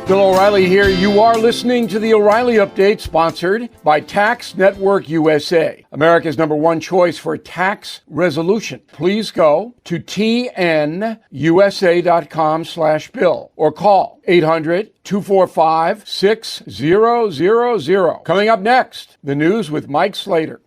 Bill O'Reilly here. You are listening to the O'Reilly Update, sponsored by Tax Network USA, America's #1 choice for tax resolution. Please go to tnusa.com/bill or call 800-245-6000. Coming up next, the news with Mike Slater.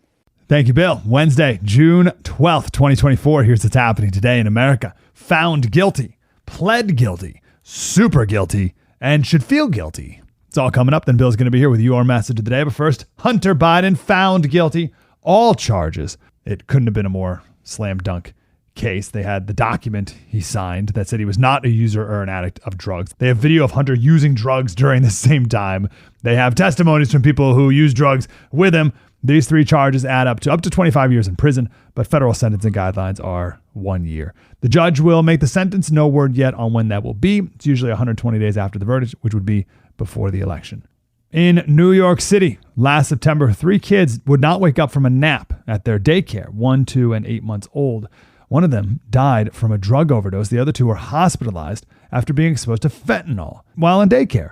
Thank you, Bill. Wednesday, June 12th, 2024. Here's what's happening today in America. Found guilty, pled guilty, super guilty, and should feel guilty. It's all coming up. Then Bill's going to be here with your message of the day. But first, Hunter Biden found guilty. All charges. It couldn't have been a more slam dunk case. They had the document he signed that said he was not a user or an addict of drugs. They have video of Hunter using drugs during the same time. They have testimonies from people who use drugs with him. These three charges add up to 25 years in prison, but federal sentencing guidelines are 1 year. The judge will make the sentence. No word yet on when that will be. It's usually 120 days after the verdict, which would be before the election. In New York City, last September, 3 kids would not wake up from a nap at their daycare, 1, 2, and 8 months old. One of them died from a drug overdose. The other 2 were hospitalized after being exposed to fentanyl while in daycare.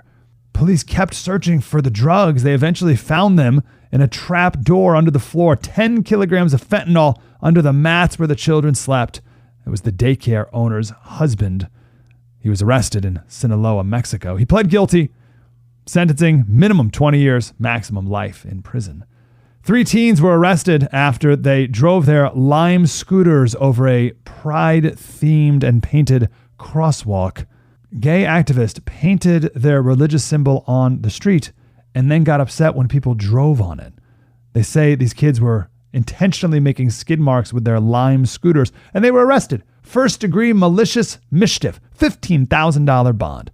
Police kept searching for the drugs. They eventually found them in a trap door under the floor, 10 kilograms of fentanyl under the mats where the children slept. It was the daycare owner's husband. He was arrested in Sinaloa, Mexico. He pled guilty, sentencing minimum 20 years, maximum life in prison. 3 teens were arrested after they drove their Lime scooters over a pride-themed and painted crosswalk. Gay activists painted their religious symbol on the street and then got upset when people drove on it. They say these kids were intentionally making skid marks with their Lime scooters, and they were arrested. First-degree malicious mischief, $15,000 bond.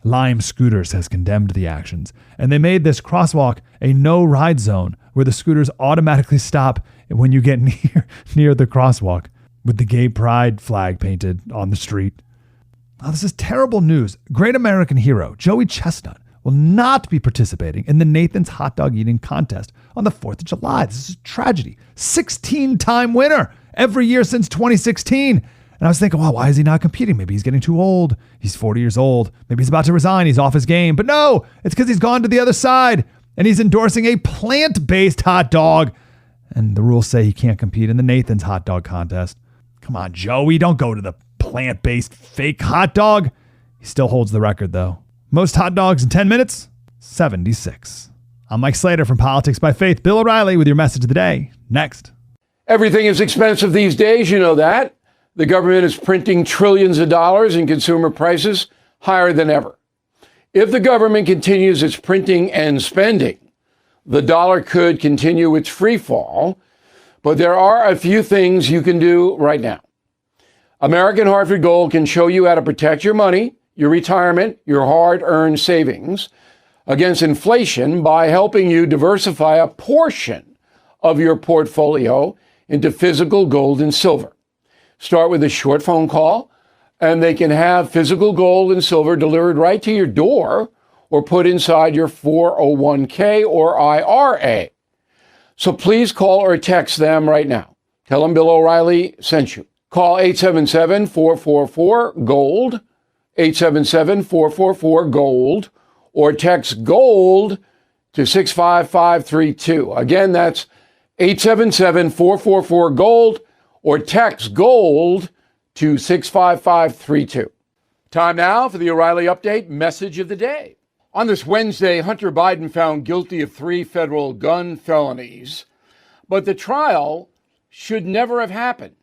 Lime Scooters has condemned the actions, and they made this crosswalk a no-ride zone where the scooters automatically stop when you get near the crosswalk, with the gay pride flag painted on the street. Oh, this is terrible news. Great American hero Joey Chestnut will not be participating in the Nathan's hot dog eating contest on the 4th of July. This is a tragedy. 16-time winner every year since 2016. And I was thinking, wow, why is he not competing? Maybe he's getting too old. He's 40 years old. Maybe he's about to resign. He's off his game. But no, it's because he's gone to the other side and he's endorsing a plant-based hot dog. And the rules say he can't compete in the Nathan's hot dog contest. Come on, Joey, don't go to the plant-based fake hot dog. He still holds the record, though. Most hot dogs in 10 minutes, 76. I'm Mike Slater from Politics by Faith. Bill O'Reilly with your message of the day. Next. Everything is expensive these days, you know that. The government is printing trillions of dollars and consumer prices higher than ever. If the government continues its printing and spending, the dollar could continue its free fall. But there are a few things you can do right now. American Hartford Gold can show you how to protect your money, your retirement, your hard-earned savings against inflation by helping you diversify a portion of your portfolio into physical gold and silver. Start with a short phone call, and they can have physical gold and silver delivered right to your door or put inside your 401k or IRA. So please call or text them right now. Tell them Bill O'Reilly sent you. Call 877-444-GOLD, 877-444-GOLD, or text GOLD to 65532. Again, that's 877-444-GOLD, or text GOLD to 65532. Time now for the O'Reilly Update message of the day. On this Wednesday, Hunter Biden found guilty of 3 federal gun felonies, but the trial should never have happened.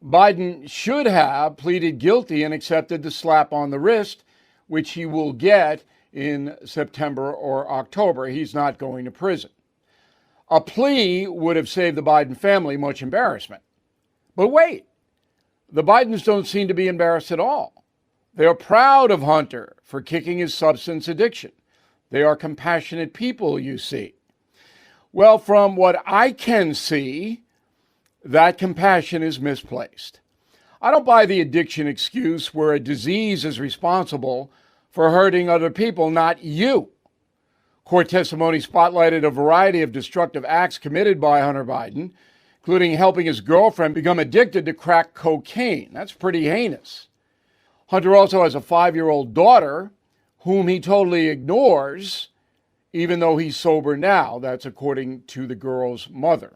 Biden should have pleaded guilty and accepted the slap on the wrist, which he will get in September or October. He's not going to prison. A plea would have saved the Biden family much embarrassment. But wait, the Bidens don't seem to be embarrassed at all. They are proud of Hunter for kicking his substance addiction. They are compassionate people, you see. Well, from what I can see, that compassion is misplaced. I don't buy the addiction excuse where a disease is responsible for hurting other people, not you. Court testimony spotlighted a variety of destructive acts committed by Hunter Biden, including helping his girlfriend become addicted to crack cocaine. That's pretty heinous. Hunter also has a 5-year-old daughter whom he totally ignores, even though he's sober now. That's according to the girl's mother.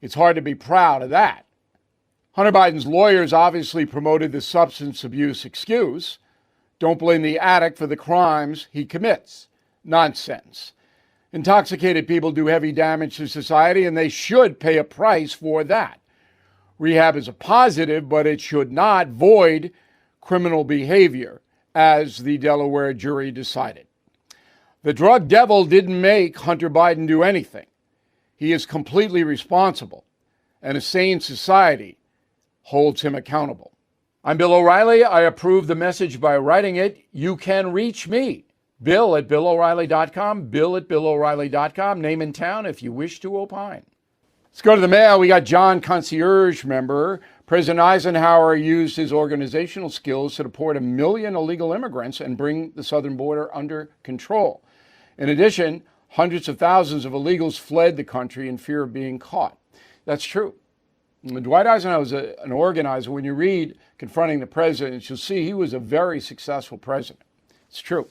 It's hard to be proud of that. Hunter Biden's lawyers obviously promoted the substance abuse excuse. Don't blame the addict for the crimes he commits. Nonsense. Intoxicated people do heavy damage to society, and they should pay a price for that. Rehab is a positive, but it should not void criminal behavior, as the Delaware jury decided. The drug devil didn't make Hunter Biden do anything. He is completely responsible, and a sane society holds him accountable. I'm Bill O'Reilly. I approve the message by writing it. You can reach me, Bill at BillO'Reilly.com, Bill at BillO'Reilly.com, name and town if you wish to opine. Let's go to the mail. We got John, concierge member. President Eisenhower used his organizational skills to deport 1 million illegal immigrants and bring the southern border under control. In addition, hundreds of thousands of illegals fled the country in fear of being caught. That's true. Dwight Eisenhower was an organizer. When you read Confronting the President, you'll see he was a very successful president. It's true.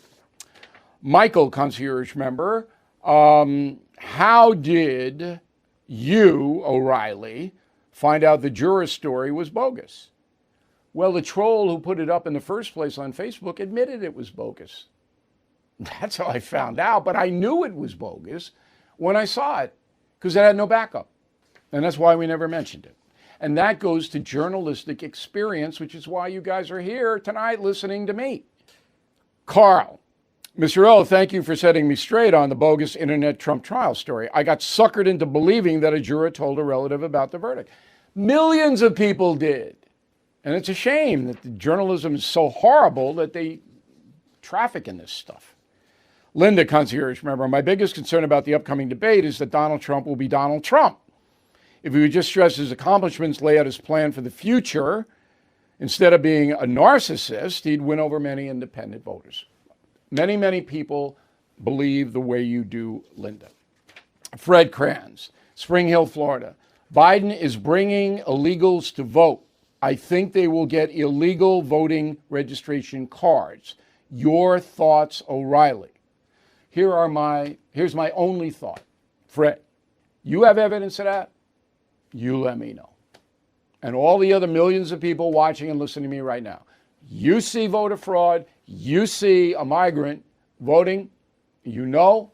Michael, concierge member, how did you, O'Reilly, find out the juror story was bogus? Well, the troll who put it up in the first place on Facebook admitted it was bogus. That's how I found out, but I knew it was bogus when I saw it because it had no backup. And that's why we never mentioned it. And that goes to journalistic experience, which is why you guys are here tonight listening to me. Carl, Mr. O, thank you for setting me straight on the bogus internet Trump trial story. I got suckered into believing that a juror told a relative about the verdict. Millions of people did. And it's a shame that the journalism is so horrible that they traffic in this stuff. Linda, concierge member, my biggest concern about the upcoming debate is that Donald Trump will be Donald Trump. If he would just stress his accomplishments, lay out his plan for the future, instead of being a narcissist, he'd win over many independent voters. Many, many people believe the way you do, Linda. Fred Kranz, Spring Hill, Florida. Biden is bringing illegals to vote. I think they will get illegal voting registration cards. Your thoughts, O'Reilly? Here's my only thought. Fred, you have evidence of that? You let me know. And all the other millions of people watching and listening to me right now, you see voter fraud, you see a migrant voting, you know,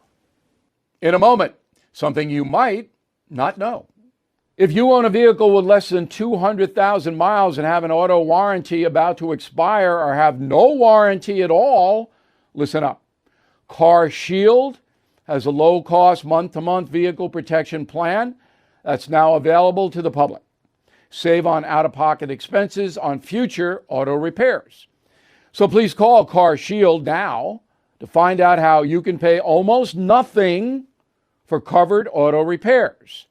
in a moment, something you might not know. If you own a vehicle with less than 200,000 miles and have an auto warranty about to expire or have no warranty at all, listen up. Car Shield has a low-cost month-to-month vehicle protection plan that's now available to the public. Save on out-of-pocket expenses on future auto repairs. So please call Car Shield now to find out how you can pay almost nothing for covered auto repairs.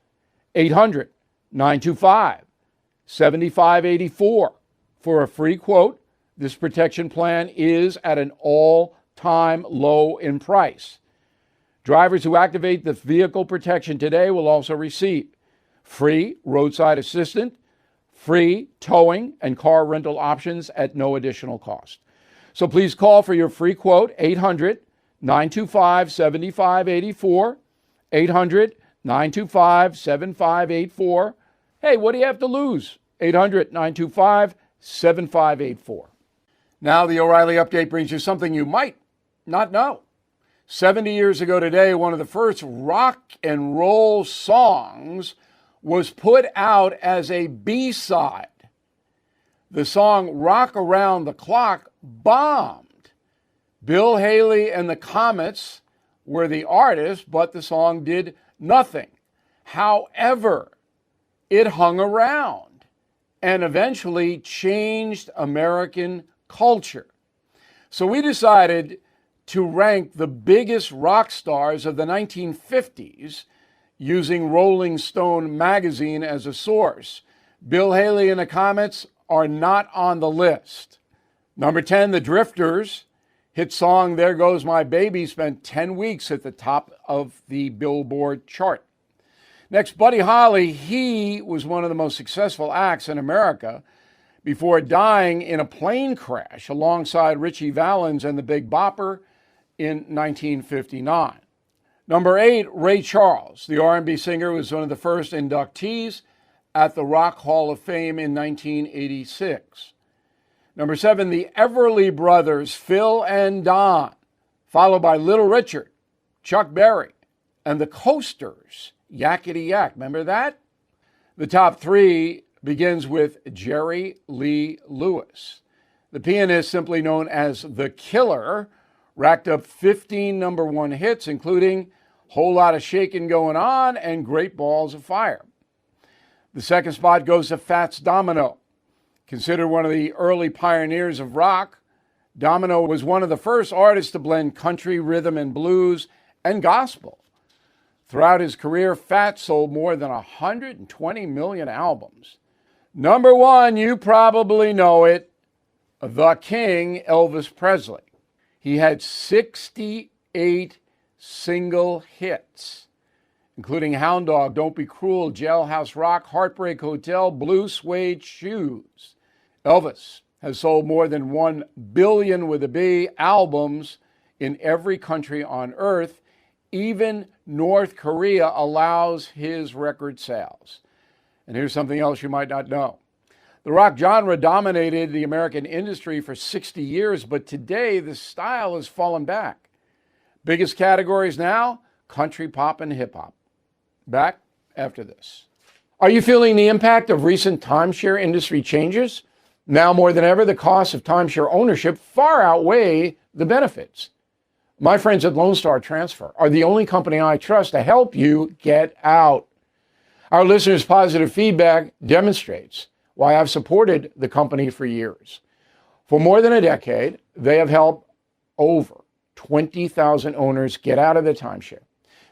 800-925-7584 for a free quote. This protection plan is at an all-time low in price. Drivers who activate the vehicle protection today will also receive free roadside assistance, free towing, and car rental options at no additional cost. So please call for your free quote, 800-925-7584, 800-925-7584. Hey, what do you have to lose? 800-925-7584. Now the O'Reilly Update brings you something you might not know. 70 years ago today, one of the first rock and roll songs was put out as a B-side. The song Rock Around the Clock bombed. Bill Haley and the Comets were the artists, but the song did nothing. However, it hung around and eventually changed American culture. So we decided to rank the biggest rock stars of the 1950s using Rolling Stone magazine as a source. Bill Haley and the Comets are not on the list. Number 10, The Drifters. Hit song There Goes My Baby spent 10 weeks at the top of the Billboard chart. Next, Buddy Holly. He was one of the most successful acts in America before dying in a plane crash alongside Richie Valens and the Big Bopper in 1959. Number 8, Ray Charles. The R&B singer was one of the first inductees at the Rock Hall of Fame in 1986. Number 7, the Everly Brothers, Phil and Don, followed by Little Richard, Chuck Berry, and the Coasters, Yakety Yak. Remember that? The top 3 begins with Jerry Lee Lewis. The pianist, simply known as The Killer, racked up 15 number 1 hits, including Whole Lot of Shakin' Going On and Great Balls of Fire. The second spot goes to Fats Domino. Considered one of the early pioneers of rock, Domino was one of the first artists to blend country, rhythm and blues, and gospel. Throughout his career, Fats sold more than 120 million albums. Number 1, you probably know it, the King, Elvis Presley. He had 68 single hits, including Hound Dog, Don't Be Cruel, Jailhouse Rock, Heartbreak Hotel, Blue Suede Shoes. Elvis has sold more than 1 billion with a B albums in every country on earth. Even North Korea allows his record sales. And here's something else you might not know. The rock genre dominated the American industry for 60 years, but today the style has fallen back. Biggest categories now, country, pop, and hip hop. Back after this. Are you feeling the impact of recent timeshare industry changes? Now more than ever, the costs of timeshare ownership far outweigh the benefits. My friends at Lone Star Transfer are the only company I trust to help you get out. Our listeners' positive feedback demonstrates why I've supported the company for years. For more than a decade, they have helped over 20,000 owners get out of the timeshare.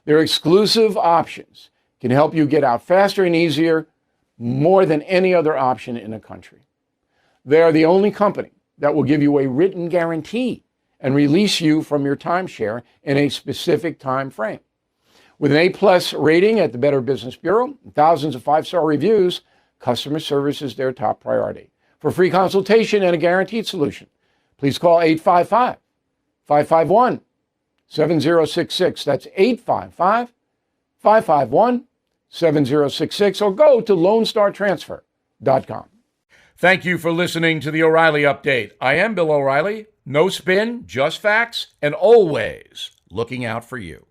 Their exclusive options can help you get out faster and easier, more than any other option in the country. They are the only company that will give you a written guarantee and release you from your timeshare in a specific time frame. With an A+ rating at the Better Business Bureau and thousands of 5-star reviews, customer service is their top priority. For free consultation and a guaranteed solution, please call 855-551-7066. That's 855-551-7066, or go to LoneStarTransfer.com. Thank you for listening to the O'Reilly Update. I am Bill O'Reilly. No spin, just facts, and always looking out for you.